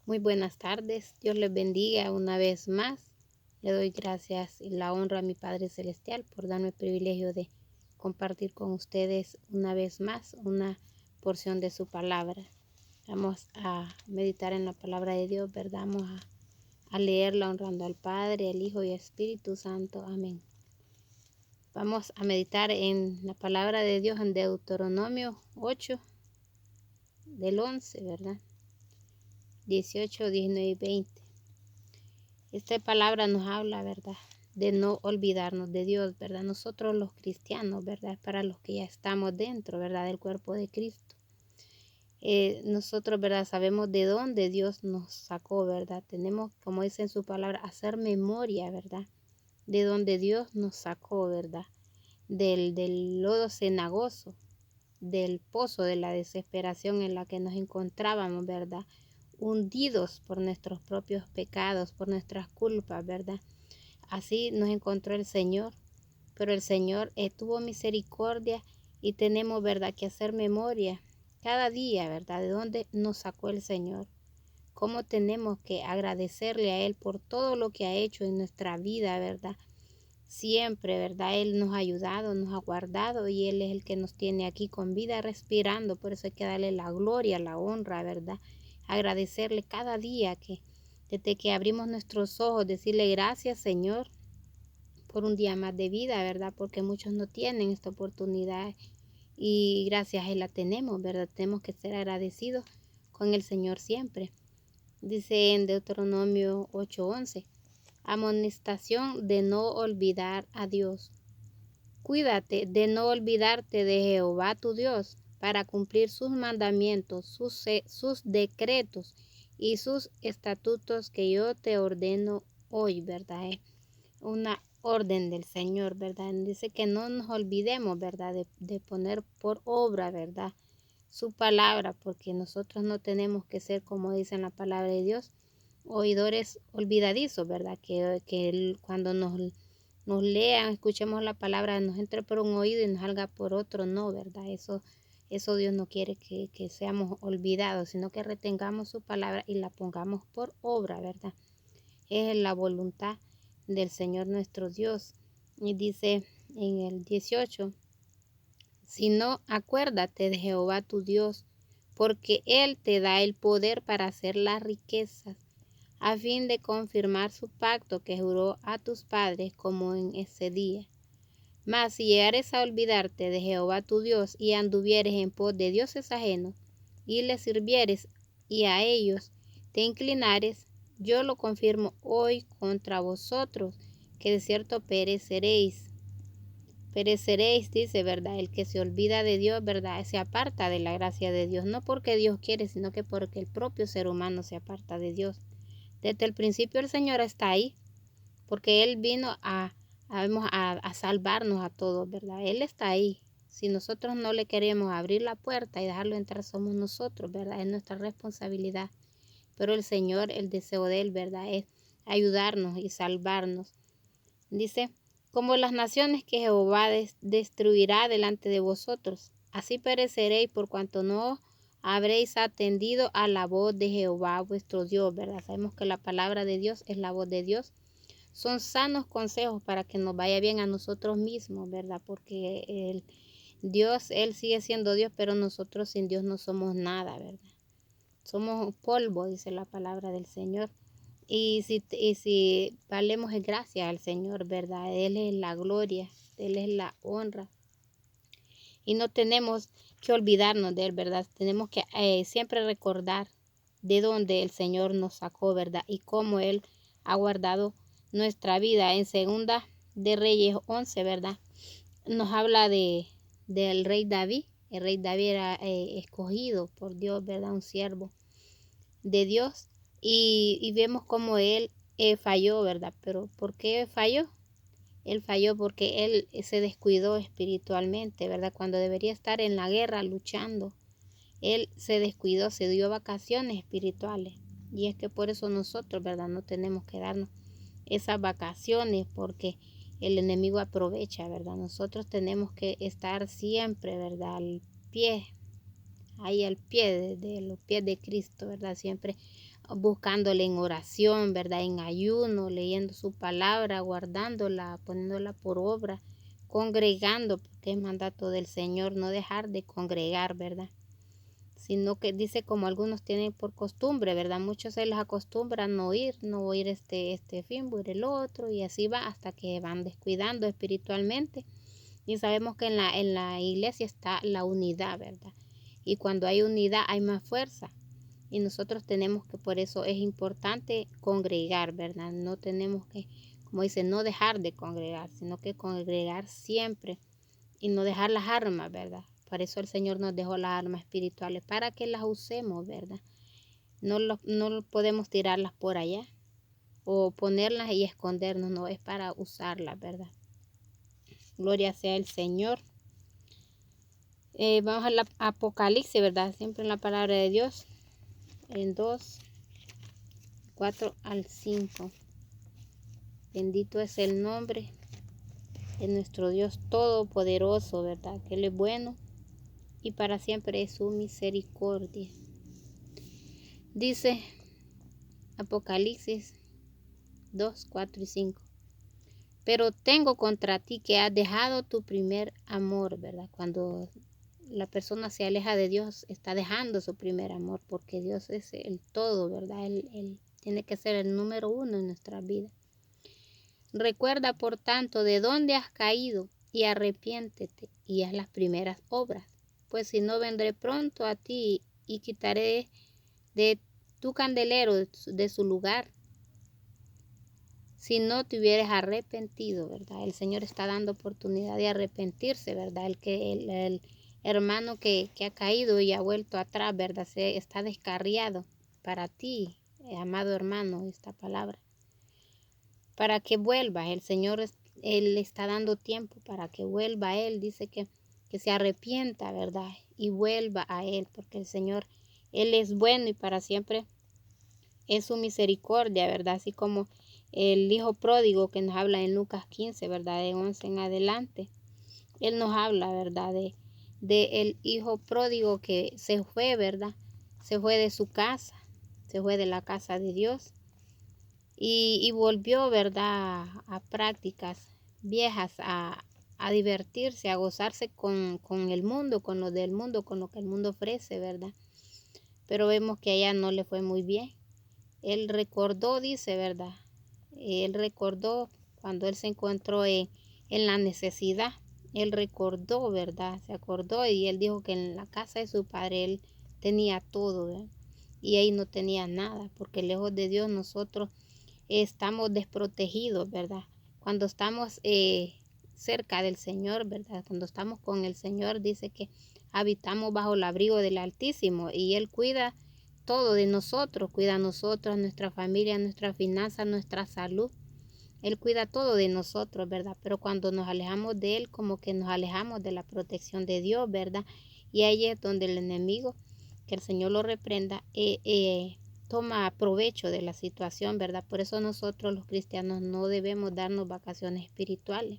Muy buenas tardes, Dios les bendiga una vez más. Le doy gracias y la honra a mi Padre Celestial por darme el privilegio de compartir con ustedes una vez más una porción de su palabra. Vamos a meditar en la palabra de Dios, ¿verdad? Vamos a leerla honrando al Padre, al Hijo y al Espíritu Santo. Amén. Vamos a meditar en la palabra de Dios en Deuteronomio 8, del 11, ¿verdad? 18, 19 y 20. Esta palabra nos habla, ¿verdad? De no olvidarnos de Dios, ¿verdad? Nosotros los cristianos, ¿verdad? Para los que ya estamos dentro, ¿verdad? Del cuerpo de Cristo. Nosotros, ¿verdad? Sabemos de dónde Dios nos sacó, ¿verdad? Tenemos, como dice en su palabra, hacer memoria, ¿verdad? De donde Dios nos sacó, ¿verdad? Del lodo cenagoso, del pozo de la desesperación en la que nos encontrábamos, ¿verdad? Hundidos por nuestros propios pecados, por nuestras culpas, ¿verdad? Así nos encontró el Señor, pero el Señor tuvo misericordia y tenemos, ¿verdad?, que hacer memoria cada día, ¿verdad?, de dónde nos sacó el Señor. Cómo tenemos que agradecerle a Él por todo lo que ha hecho en nuestra vida, ¿verdad? Siempre, ¿verdad? Él nos ha ayudado, nos ha guardado y Él es el que nos tiene aquí con vida respirando. Por eso hay que darle la gloria, la honra, ¿verdad? Agradecerle cada día que desde que abrimos nuestros ojos, decirle gracias, Señor, por un día más de vida, ¿verdad? Porque muchos no tienen esta oportunidad y gracias a Él la tenemos, ¿verdad? Tenemos que ser agradecidos con el Señor siempre. Dice en Deuteronomio 8:11, amonestación de no olvidar a Dios. Cuídate de no olvidarte de Jehová tu Dios para cumplir sus mandamientos, sus decretos y sus estatutos que yo te ordeno hoy, ¿verdad? Una orden del Señor, ¿verdad? Dice que no nos olvidemos, ¿verdad? De poner por obra, ¿verdad? Su palabra, porque nosotros no tenemos que ser, como dice en la palabra de Dios, oidores olvidadizos, ¿verdad? Que cuando nos lean, escuchemos la palabra, nos entre por un oído y nos salga por otro, no, ¿verdad? Eso Dios no quiere que seamos olvidados, sino que retengamos su palabra y la pongamos por obra, ¿verdad? Es la voluntad del Señor nuestro Dios. Y dice en el 18, si no, acuérdate de Jehová tu Dios, porque Él te da el poder para hacer las riquezas, a fin de confirmar su pacto que juró a tus padres como en ese día. Mas si llegares a olvidarte de Jehová tu Dios y anduvieres en pos de dioses ajenos, y les sirvieres y a ellos te inclinares, yo lo confirmo hoy contra vosotros, que de cierto pereceréis. Pereceréis, dice, ¿verdad? El que se olvida de Dios, ¿verdad? Se aparta de la gracia de Dios, no porque Dios quiere, sino que porque el propio ser humano se aparta de Dios. Desde el principio el Señor está ahí, porque Él vino a salvarnos a todos, ¿verdad? Él está ahí. Si nosotros no le queremos abrir la puerta y dejarlo entrar, somos nosotros, ¿verdad? Es nuestra responsabilidad. Pero el Señor, el deseo de Él, ¿verdad? Es ayudarnos y salvarnos. Dice, como las naciones que Jehová destruirá delante de vosotros, así pereceréis por cuanto no habréis atendido a la voz de Jehová vuestro Dios, ¿verdad? Sabemos que la palabra de Dios es la voz de Dios. Son sanos consejos para que nos vaya bien a nosotros mismos, ¿verdad? Porque Dios, Él sigue siendo Dios, pero nosotros sin Dios no somos nada, ¿verdad? Somos polvo, dice la palabra del Señor. Y si valemos gracias al Señor, ¿verdad? Él es la gloria, Él es la honra. Y no tenemos que olvidarnos de Él, ¿verdad? Tenemos que siempre recordar de dónde el Señor nos sacó, ¿verdad? Y cómo Él ha guardado nuestra vida. En Segunda de Reyes 11, ¿verdad? Nos habla del rey David. El rey David era escogido por Dios, ¿verdad? Un siervo de Dios. Y vemos cómo él falló, ¿verdad? Pero ¿por qué falló? Él falló porque él se descuidó espiritualmente, ¿verdad? Cuando debería estar en la guerra luchando. Él se descuidó, se dio vacaciones espirituales. Y es que por eso nosotros, ¿verdad? No tenemos que darnos esas vacaciones porque el enemigo aprovecha, ¿verdad? Nosotros tenemos que estar siempre, ¿verdad? Al pie ahí al pie de los pies de Cristo, ¿verdad? Siempre buscándole en oración, ¿verdad? En ayuno, leyendo su palabra, guardándola, poniéndola por obra, congregando, porque es mandato del Señor no dejar de congregar, ¿verdad? Sino que dice como algunos tienen por costumbre, ¿verdad? Muchos se les acostumbra no oír este fin, voy a ir el otro, y así va hasta que van descuidando espiritualmente. Y sabemos que en la iglesia está la unidad, ¿verdad? Y cuando hay unidad hay más fuerza. Y nosotros tenemos que, por eso es importante congregar, ¿verdad? No tenemos que, como dice, no dejar de congregar, sino que congregar siempre y no dejar las armas, ¿verdad? Por eso el Señor nos dejó las armas espirituales, para que las usemos, ¿verdad? No podemos tirarlas por allá o ponerlas y escondernos, no, es para usarlas, ¿verdad? Gloria sea el Señor. Vamos a la Apocalipsis, ¿verdad? Siempre en la palabra de Dios, en 2, 4 al 5. Bendito es el nombre de nuestro Dios Todopoderoso, ¿verdad? Que Él es bueno y para siempre es su misericordia. Dice Apocalipsis 2, 4 y 5. Pero tengo contra ti que has dejado tu primer amor, ¿verdad? Cuando la persona se aleja de Dios, está dejando su primer amor, porque Dios es el todo, ¿verdad? Él tiene que ser el número uno en nuestra vida. Recuerda, por tanto, de dónde has caído y arrepiéntete y haz las primeras obras. Pues si no, vendré pronto a ti y quitaré de tu candelero de su lugar, si no te hubieras arrepentido, ¿verdad? El Señor está dando oportunidad de arrepentirse, ¿verdad? El hermano que ha caído y ha vuelto atrás, ¿verdad? Se está descarriado para ti, amado hermano, esta palabra. Para que vuelvas, el Señor, Él está dando tiempo para que vuelva a Él. Dice que se arrepienta, ¿verdad? Y vuelva a Él, porque el Señor, Él es bueno y para siempre es su misericordia, ¿verdad? Así como el hijo pródigo que nos habla en Lucas 15, ¿verdad? De 11 en adelante. Él nos habla, ¿verdad? De el hijo pródigo que se fue, ¿verdad? Se fue de su casa, se fue de la casa de Dios y volvió, ¿verdad? A prácticas viejas, a divertirse, a gozarse con el mundo, con lo del mundo, con lo que el mundo ofrece, ¿verdad? Pero vemos que allá no le fue muy bien. Él recordó, dice, ¿verdad? Él recordó cuando él se encontró en la necesidad. Él recordó, ¿verdad? Se acordó y él dijo que en la casa de su padre él tenía todo, ¿verdad? Y ahí no tenía nada, porque lejos de Dios nosotros estamos desprotegidos, ¿verdad? Cuando estamos cerca del Señor, ¿verdad? Cuando estamos con el Señor, dice que habitamos bajo el abrigo del Altísimo y Él cuida todo de nosotros, cuida a nosotros, a nuestra familia, a nuestra finanza, a nuestra salud. Él cuida todo de nosotros, ¿verdad? Pero cuando nos alejamos de Él, como que nos alejamos de la protección de Dios, ¿verdad? Y ahí es donde el enemigo, que el Señor lo reprenda, toma provecho de la situación, ¿verdad? Por eso nosotros los cristianos no debemos darnos vacaciones espirituales,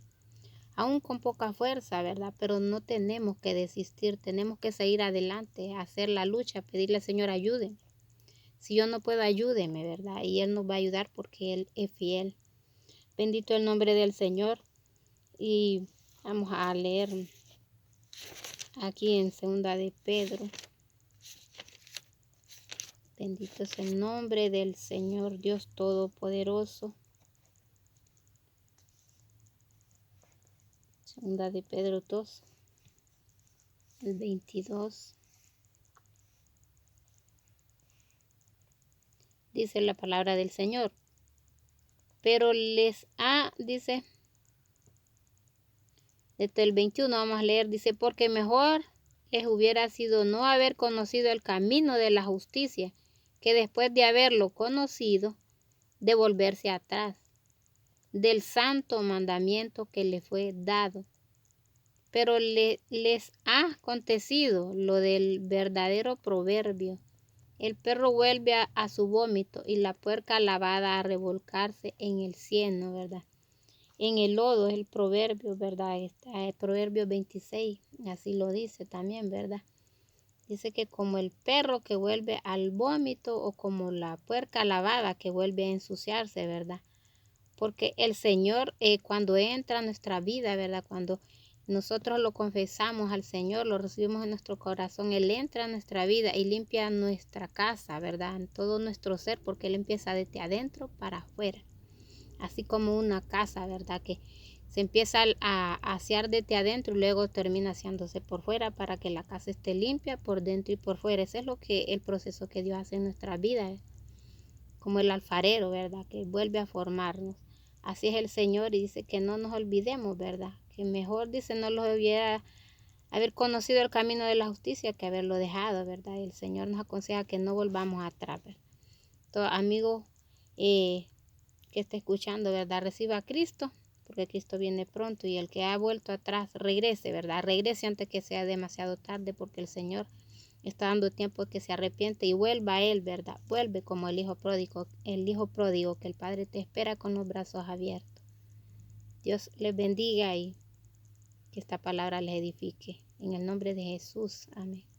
aún con poca fuerza, ¿verdad? Pero no tenemos que desistir, tenemos que seguir adelante, hacer la lucha, pedirle al Señor ayúdeme. Si yo no puedo, ayúdeme, ¿verdad? Y Él nos va a ayudar porque Él es fiel. Bendito el nombre del Señor. Y vamos a leer aquí en segunda de Pedro. Bendito es el nombre del Señor Dios Todopoderoso. Segunda de Pedro 2, el 22. Dice la palabra del Señor. Pero dice, desde el 21 vamos a leer, dice, porque mejor les hubiera sido no haber conocido el camino de la justicia, que después de haberlo conocido, de volverse atrás del santo mandamiento que le fue dado. Pero les ha acontecido lo del verdadero proverbio. El perro vuelve a su vómito y la puerca lavada a revolcarse en el cieno, ¿verdad? En el lodo es el proverbio, ¿verdad? El proverbio 26, así lo dice también, ¿verdad? Dice que como el perro que vuelve al vómito o como la puerca lavada que vuelve a ensuciarse, ¿verdad? Porque el Señor cuando entra a nuestra vida, ¿verdad? Cuando nosotros lo confesamos al Señor, lo recibimos en nuestro corazón, Él entra a nuestra vida y limpia nuestra casa, ¿verdad? En todo nuestro ser, porque Él empieza desde adentro para afuera. Así como una casa, ¿verdad? Que se empieza a asear desde adentro y luego termina aseándose por fuera para que la casa esté limpia por dentro y por fuera. Ese es el proceso que Dios hace en nuestra vida, como el alfarero, ¿verdad? Que vuelve a formarnos. Así es el Señor y dice que no nos olvidemos, ¿verdad? Que mejor, dice, no los hubiera haber conocido el camino de la justicia que haberlo dejado, ¿verdad? Y el Señor nos aconseja que no volvamos atrás, ¿verdad? Todo amigo que esté escuchando, ¿verdad? Reciba a Cristo, porque Cristo viene pronto y el que ha vuelto atrás, regrese, ¿verdad? Regrese antes que sea demasiado tarde, porque el Señor está dando tiempo que se arrepiente y vuelva a Él, ¿verdad? Vuelve como el hijo pródigo que el Padre te espera con los brazos abiertos. Dios les bendiga y que esta palabra les edifique. En el nombre de Jesús. Amén.